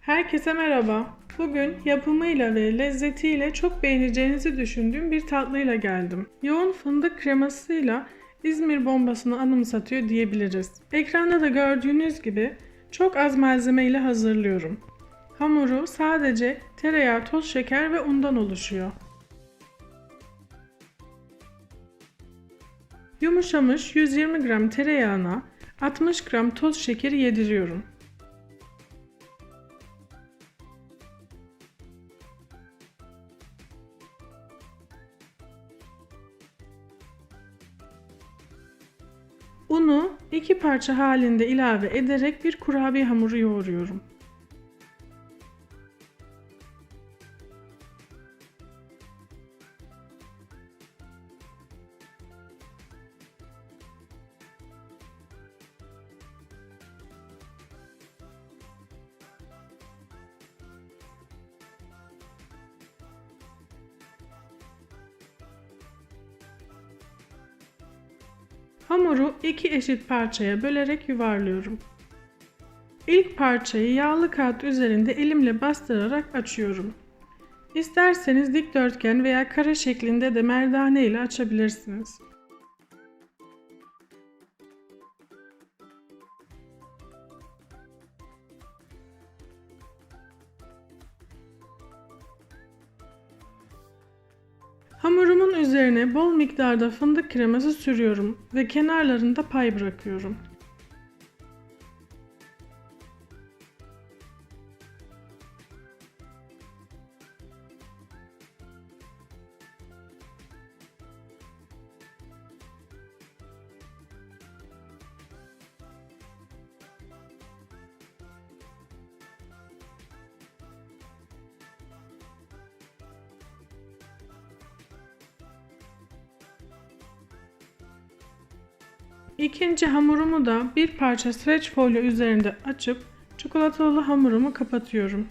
Herkese merhaba. Bugün yapımıyla ve lezzetiyle çok beğeneceğinizi düşündüğüm bir tatlıyla geldim. Yoğun fındık kremasıyla İzmir bombasını anımsatıyor diyebiliriz. Ekranda da gördüğünüz gibi çok az malzeme ile hazırlıyorum. Hamuru sadece tereyağı, toz şeker ve undan oluşuyor. Yumuşamış 120 gram tereyağına 60 gram toz şekeri yediriyorum. Unu iki parça halinde ilave ederek bir kurabiye hamuru yoğuruyorum. Hamuru iki eşit parçaya bölerek yuvarlıyorum. İlk parçayı yağlı kağıt üzerinde elimle bastırarak açıyorum. İsterseniz dikdörtgen veya kare şeklinde de merdane ile açabilirsiniz. Hamurumun üzerine bol miktarda fındık kreması sürüyorum ve kenarlarında pay bırakıyorum. İkinci hamurumu da bir parça streç folyo üzerinde açıp çikolatalı hamurumu kapatıyorum.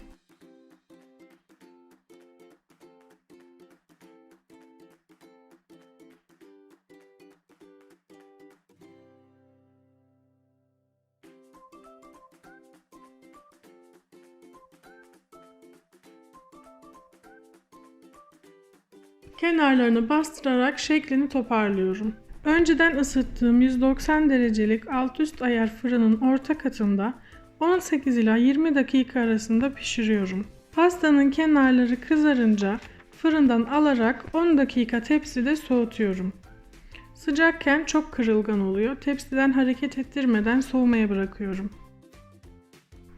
Kenarlarını bastırarak şeklini toparlıyorum. Önceden ısıttığım 190 derecelik alt üst ayar fırının orta katında 18 ila 20 dakika arasında pişiriyorum. Pastanın kenarları kızarınca fırından alarak 10 dakika tepside soğutuyorum. Sıcakken çok kırılgan oluyor. Tepsiden hareket ettirmeden soğumaya bırakıyorum.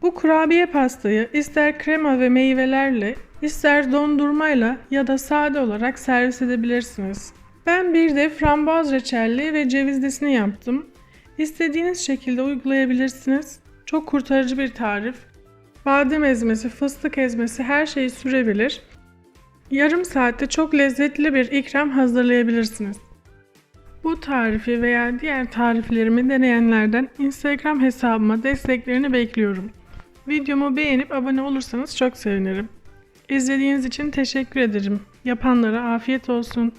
Bu kurabiye pastayı ister krema ve meyvelerle, ister dondurmayla ya da sade olarak servis edebilirsiniz. Ben bir de frambuaz reçelli ve cevizlisini yaptım. İstediğiniz şekilde uygulayabilirsiniz. Çok kurtarıcı bir tarif. Badem ezmesi, fıstık ezmesi her şeyi sürebilir. Yarım saatte çok lezzetli bir ikram hazırlayabilirsiniz. Bu tarifi veya diğer tariflerimi deneyenlerden Instagram hesabıma desteklerini bekliyorum. Videomu beğenip abone olursanız çok sevinirim. İzlediğiniz için teşekkür ederim. Yapanlara afiyet olsun.